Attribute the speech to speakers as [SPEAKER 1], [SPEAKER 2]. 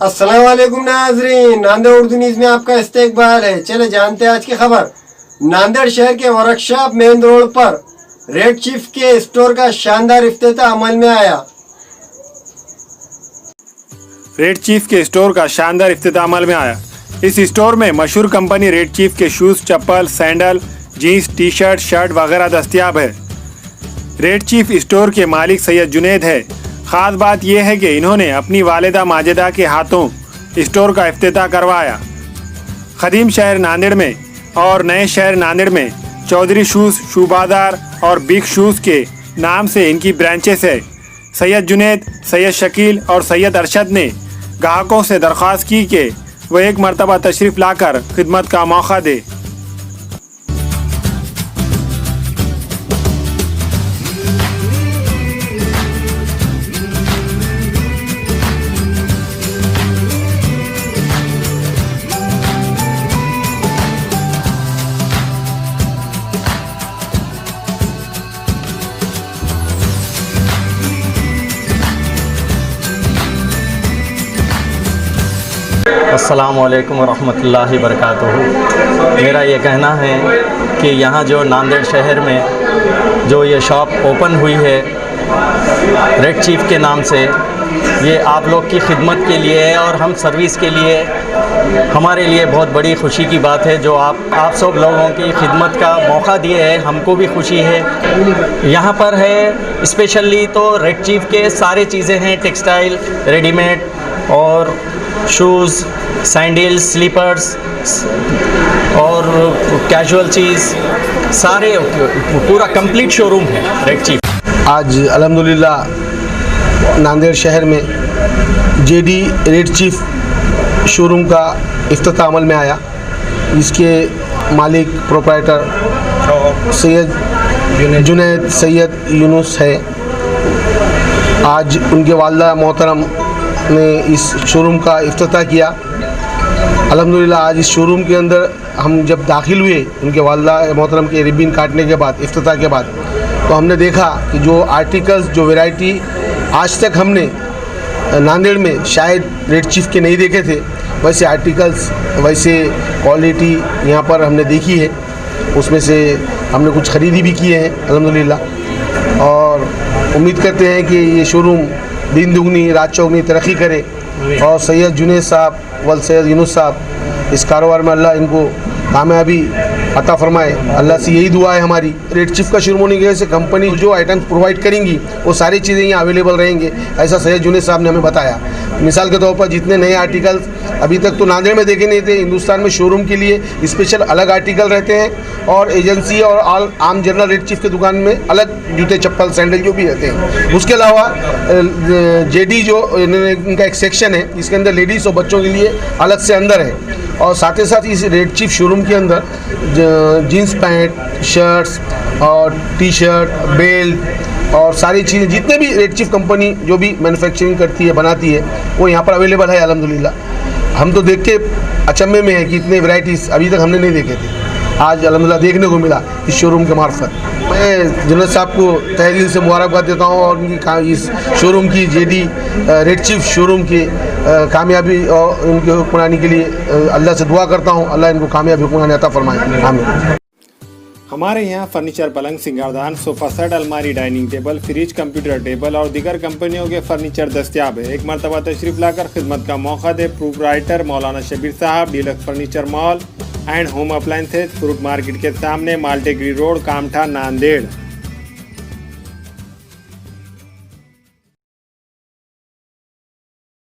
[SPEAKER 1] अस्सलाम वालेकुम नाजरीन, नांदेड़ उर्दू न्यूज़ में आपका इस्तकबाल है। चले जानते हैं आज की खबर। नांदेड़ शहर के वर्कशॉप मेन रोड पर रेड चीफ के स्टोर का शानदार इफ्तिताह अमल में आया।
[SPEAKER 2] रेड चीफ के स्टोर का शानदार इफ्तिताह अमल में आया। इस स्टोर में मशहूर कंपनी रेड चीफ के शूज़, चप्पल, sandal, jeans, T shirt, shirt वगैरह दस्तियाब है। रेड चीफ स्टोर के मालिक सैयद जुनैद है। ख़ास बात यह है कि इन्होंने अपनी वालिदा माजिदा के हाथों स्टोर का इफ्तिताह करवाया। ख़दीम शहर नांदेड़ में और नए शहर नांदेड़ में चौधरी शूज़, शू बाज़ार और बिग शूज़ के नाम से इनकी ब्रांचेस है। सैयद जुनैद, सैयद शकील और सैयद अरशद ने ग्राहकों से दरख्वास्त की कि वह एक मरतबा तशरीफ़ लाकर खिदमत का मौका दे।
[SPEAKER 3] अस्सलामुअलैकुम वरहमतुल्लाहि वबरकातुहू। मेरा ये कहना है कि यहाँ जो नांदेड़ शहर में जो ये शॉप ओपन हुई है रेड चीफ के नाम से, ये आप लोग की खिदमत के लिए है और हम सर्विस के लिए, हमारे लिए बहुत बड़ी खुशी की बात है। जो आप सब लोगों की खिदमत का मौका दिए है, हमको भी खुशी है। यहाँ पर है स्पेशली तो रेड चीफ के सारे चीज़ें हैं, टेक्सटाइल, रेडीमेड और शूज़, सैंडल्स, स्लीपर्स और कैजुअल चीज़, सारे पूरा कंप्लीट शोरूम है रेड चीफ।
[SPEAKER 4] आज अल्हम्दुलिल्लाह नांदेड़ शहर में जेडी रेड चीफ शोरूम का इफ्तिताह अमल में आया। इसके मालिक प्रोप्राइटर सैयद जुनैद सैयद यूनुस है। आज उनके वालिदा मोहतरम ने इस शोरूम का इफ्तिताह किया। अल्हम्दुलिल्लाह आज इस शोरूम के अंदर हम जब दाखिल हुए उनके वालिदा मोहतरम के रिबन काटने के बाद, इफ्तिताह के बाद, तो हमने देखा कि जो आर्टिकल्स, जो वैरायटी आज तक हमने नांदेड़ में शायद रेड चीफ के नहीं देखे थे, वैसे आर्टिकल्स, वैसे क्वालिटी यहाँ पर हमने देखी है। उसमें से हमने कुछ ख़रीदी भी किए हैं अल्हम्दुलिल्लाह, और उम्मीद करते हैं कि ये शोरूम दिन दुगनी रात चौगनी तरक्की करे और सैयद जुनैद साहब व सैयद यूनुस साहब इस कारोबार में अल्लाह इनको कामयाबी अता फरमाए। अल्लाह से यही दुआ है हमारी। रेड चीफ का शुरू होने की वजह से कंपनी जो आइटम्स प्रोवाइड करेंगी वो सारी चीज़ें यहाँ अवेलेबल रहेंगे, ऐसा सैयद जुनैद साहब ने हमें बताया। मिसाल के तौर पर जितने नए आर्टिकल्स अभी तक तो नांदेड़ में देखे नहीं थे, हिंदुस्तान में शोरूम के लिए स्पेशल अलग आर्टिकल रहते हैं और एजेंसी और आम जनरल रेड चीफ की दुकान में अलग जूते, चप्पल, सैंडल जो भी रहते हैं। उसके अलावा जेडी जो इनका एक सेक्शन है, इसके अंदर लेडीज़ और बच्चों के लिए अलग से अंदर है। और साथ ही साथ इस रेड चीफ शोरूम के अंदर जीन्स पैंट, शर्ट्स और टी शर्ट, बेल्ट और सारी चीज़ें जितने भी रेड चीफ कंपनी जो भी मैन्युफैक्चरिंग करती है, बनाती है, वो यहाँ पर अवेलेबल है अल्हम्दुलिल्लाह। हम तो देख के अचंभे में है कि इतने वैराइटीज़ अभी तक हमने नहीं देखे थे, आज अल्हम्दुलिल्लाह देखने को मिला इस शोरूम के मार्फत। मैं जुनैद साहब को तहे दिल से मुबारकबाद देता हूँ और उनकी इस शोरूम की, जेडी रेड चीफ शोरूम की कामयाबी और उनके हुक्मरानी के लिए अल्लाह से दुआ करता हूँ, अल्लाह इनको कामयाबी हुक्मरानी अता फरमाए, आमीन।
[SPEAKER 2] हमारे यहाँ फर्नीचर, पलंग, सिंगारदान, सोफ़ा सेट, अलमारी, dining table, fridge, computer table और दीगर कंपनियों के फर्नीचर दस्तियाब है। एक मरतबा तशरीफ़ लाकर खिदमत का मौका दे। प्रोप्राइटर मौलाना शबीर साहब, deluxe furniture mall and home appliances, fruit market के सामने, माल्टेगिरी रोड, कामठा, नांदेड़।